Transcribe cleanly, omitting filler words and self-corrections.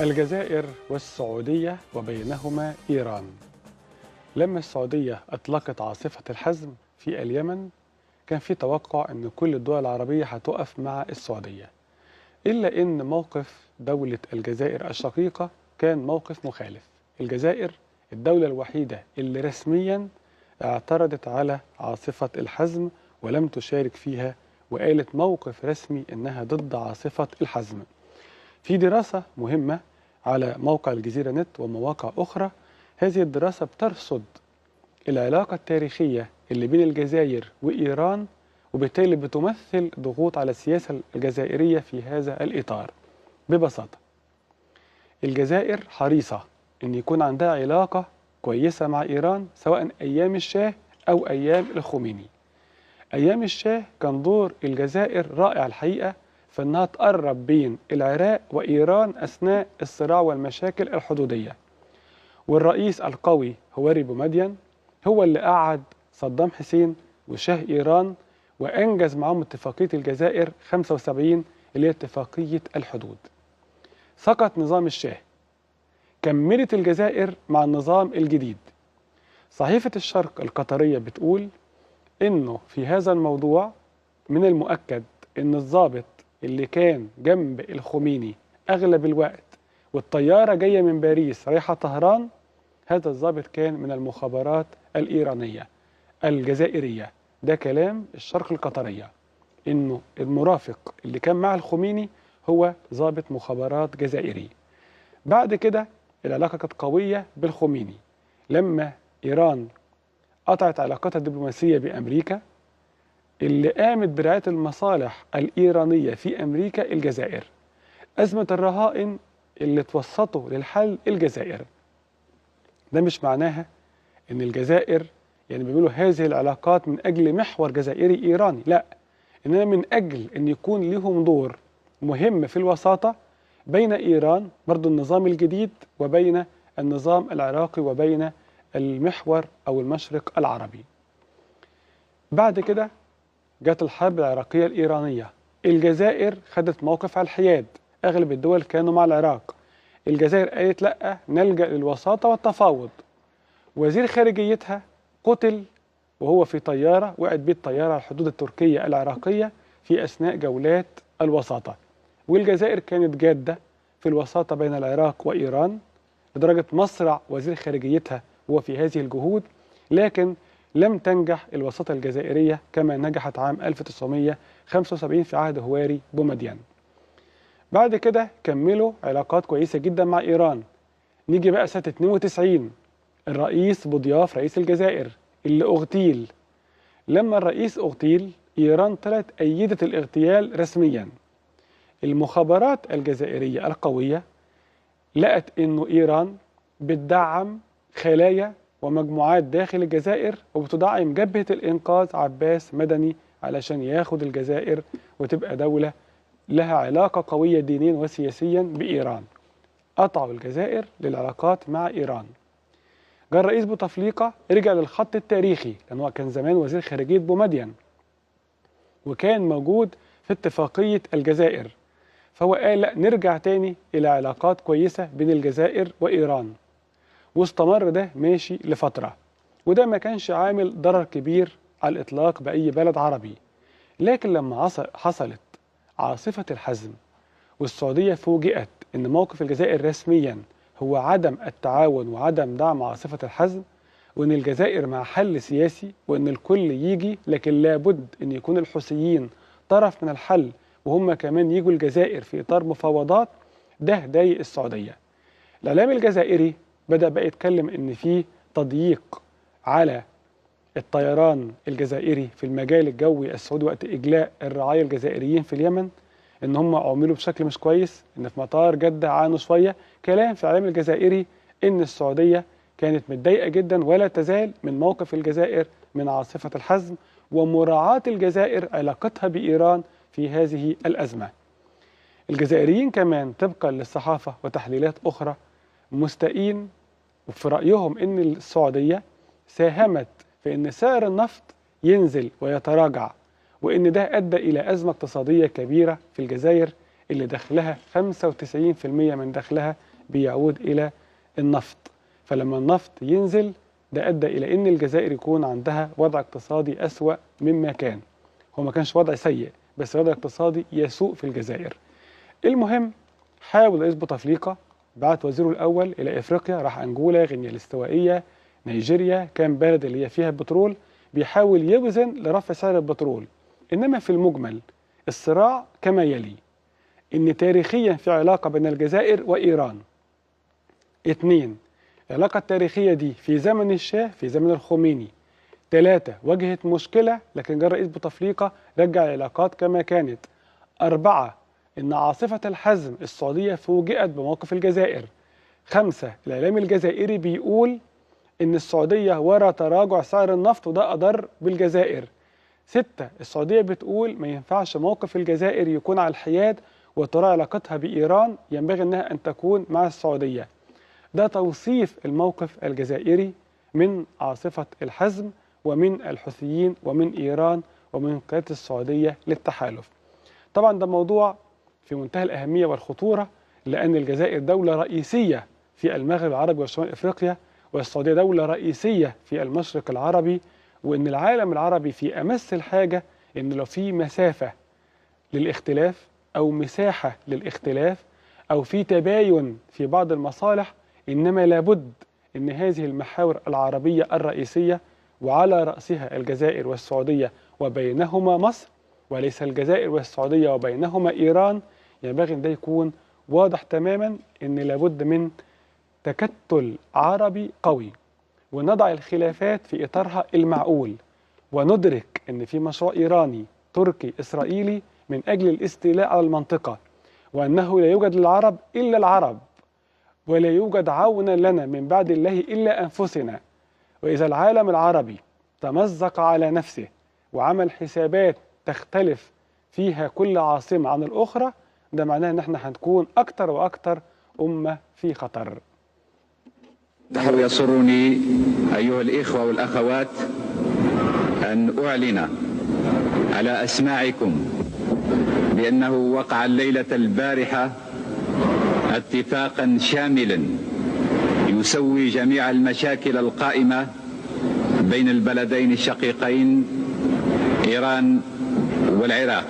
الجزائر والسعودية وبينهما إيران. لما السعودية أطلقت عاصفة الحزم في اليمن كان في توقع أن كل الدول العربية هتقف مع السعودية، إلا أن موقف دولة الجزائر الشقيقة كان موقف مخالف. الجزائر الدولة الوحيدة اللي رسميا اعترضت على عاصفة الحزم ولم تشارك فيها، وقالت موقف رسمي أنها ضد عاصفة الحزم. في دراسة مهمة على موقع الجزيرة نت ومواقع أخرى، هذه الدراسة بترصد العلاقة التاريخية اللي بين الجزائر وإيران، وبالتالي بتمثل ضغوط على السياسة الجزائرية في هذا الإطار. ببساطة الجزائر حريصة أن يكون عندها علاقة كويسة مع إيران، سواء أيام الشاه أو أيام الخميني. أيام الشاه كان دور الجزائر رائع الحقيقة في أنها تقرب بين العراق وإيران أثناء الصراع والمشاكل الحدودية، والرئيس القوي هواري بومدين هو اللي قعد صدام حسين وشاه إيران وأنجز معهم اتفاقية الجزائر 75 اللي هي اتفاقية الحدود. سقط نظام الشاه، كملت الجزائر مع النظام الجديد. صحيفة الشرق القطرية بتقول إنه في هذا الموضوع من المؤكد إن الضابط اللي كان جنب الخميني أغلب الوقت والطيارة جاية من باريس رايحة طهران، هذا الضابط كان من المخابرات الإيرانية الجزائرية. ده كلام الشرق القطرية، إنه المرافق اللي كان مع الخميني هو ضابط مخابرات جزائري. بعد كده العلاقة كانت قوية بالخميني. لما إيران قطعت علاقتها الدبلوماسية بأمريكا، اللي قامت برعاية المصالح الإيرانية في أمريكا الجزائر. أزمة الرهائن اللي توسطوا للحل الجزائر. ده مش معناها إن الجزائر يعني بيعملوا هذه العلاقات من أجل محور جزائري إيراني، لا، إنما من أجل أن يكون لهم دور مهم في الوساطة بين إيران برضو النظام الجديد وبين النظام العراقي وبين المحور أو المشرق العربي. بعد كده جت الحرب العراقية الإيرانية. الجزائر خدت موقف على الحياد، أغلب الدول كانوا مع العراق. الجزائر قالت لأ، نلجأ للوساطة والتفاوض. وزير خارجيتها قتل وهو في طيارة وقعت بيه الطيارة على الحدود التركية العراقية في أثناء جولات الوساطة. والجزائر كانت جادة في الوساطة بين العراق وإيران لدرجة مصرع وزير خارجيتها هو في هذه الجهود، لكن لم تنجح الوساطة الجزائرية كما نجحت عام 1975 في عهد هواري بومدين. بعد كده كملوا علاقات كويسة جدا مع إيران. نيجي بقى سنة 92 الرئيس بوضياف رئيس الجزائر اللي اغتيل. لما الرئيس اغتيل إيران طلعت أيدت الاغتيال رسميا. المخابرات الجزائرية القوية لقت إنه إيران بتدعم خلايا ومجموعات داخل الجزائر وبتدعم جبهة الإنقاذ عباس مدني علشان ياخد الجزائر وتبقى دولة لها علاقة قوية دينيا وسياسيا بإيران. قطعوا الجزائر للعلاقات مع إيران. جاء الرئيس بوتفليقة رجع للخط التاريخي، لأنه كان زمان وزير خارجية بومدين وكان موجود في اتفاقية الجزائر، فهو قال لا، نرجع تاني إلى علاقات كويسة بين الجزائر وإيران. واستمر ده ماشي لفترة، وده ما كانش عامل ضرر كبير على الإطلاق بأي بلد عربي. لكن لما حصلت عاصفة الحزم والسعودية فوجئت أن موقف الجزائر رسميا هو عدم التعاون وعدم دعم عاصفة الحزم، وأن الجزائر مع حل سياسي وأن الكل يجي، لكن لابد أن يكون الحوثيين طرف من الحل وهم كمان يجوا الجزائر في إطار مفاوضات، ده ضايق السعودية. الإعلام الجزائري بدأ بقى يتكلم أن في تضييق على الطيران الجزائري في المجال الجوي السعودي وقت إجلاء الرعاية الجزائريين في اليمن، ان هم عملوا بشكل مش كويس، ان في مطار جدة عانوا شوية. كلام في الاعلام الجزائري ان السعودية كانت متضايقة جدا ولا تزال من موقف الجزائر من عاصفة الحزم ومراعاة الجزائر علاقتها بإيران في هذه الأزمة. الجزائريين كمان طبقا للصحافة وتحليلات أخرى مستائين في رأيهم ان السعودية ساهمت في ان سعر النفط ينزل ويتراجع، وإن ده أدى إلى أزمة اقتصادية كبيرة في الجزائر اللي دخلها 95% من دخلها بيعود إلى النفط. فلما النفط ينزل ده أدى إلى أن الجزائر يكون عندها وضع اقتصادي أسوأ مما كان. هو ما كانش وضع سيء، بس وضع اقتصادي يسوء في الجزائر. المهم حاول رئيس بوتفليقة بعت وزيره الأول إلى إفريقيا، راح أنجولا، غينيا الاستوائية، نيجيريا، كان بلد اللي هي فيها البترول، بيحاول يوزن لرفع سعر البترول. إنما في المجمل الصراع كما يلي: إن تاريخيا في علاقة بين الجزائر وإيران. 2. العلاقة التاريخية دي في زمن الشاه، في زمن الخميني. 3. واجهت مشكلة لكن جه رئيس بوتفليقة رجع العلاقات كما كانت. 4. إن عاصفة الحزم السعودية فوجئت بموقف الجزائر. 5. الإعلام الجزائري بيقول إن السعودية ورا تراجع سعر النفط وده أضر بالجزائر. 6. السعودية بتقول ما ينفعش موقف الجزائر يكون على الحياد وترى علاقتها بإيران ينبغي أنها أن تكون مع السعودية. ده توصيف الموقف الجزائري من عاصفة الحزم ومن الحوثيين ومن إيران ومن قيادة السعودية للتحالف. طبعا ده موضوع في منتهى الأهمية والخطورة، لأن الجزائر دولة رئيسية في المغرب العربي وشمال إفريقيا، والسعودية دولة رئيسية في المشرق العربي، وإن العالم العربي في أمس الحاجة إن لو في مسافة للاختلاف أو مساحة للاختلاف أو في تباين في بعض المصالح، إنما لابد أن هذه المحاور العربية الرئيسية وعلى رأسها الجزائر والسعودية وبينهما مصر، وليس الجزائر والسعودية وبينهما إيران، ينبغي أن ده يكون واضح تماما أن لابد من تكتل عربي قوي، ونضع الخلافات في إطارها المعقول، وندرك أن في مشروع إيراني تركي إسرائيلي من أجل الاستيلاء على المنطقة، وأنه لا يوجد للعرب إلا العرب، ولا يوجد عونا لنا من بعد الله إلا أنفسنا. وإذا العالم العربي تمزق على نفسه وعمل حسابات تختلف فيها كل عاصمة عن الأخرى، ده معناه أن احنا هنكون أكتر وأكتر أمة في خطر. يسرني أيها الإخوة والأخوات أن أعلن على أسماعكم بأنه وقع الليلة البارحة اتفاقا شاملا يسوي جميع المشاكل القائمة بين البلدين الشقيقين إيران والعراق.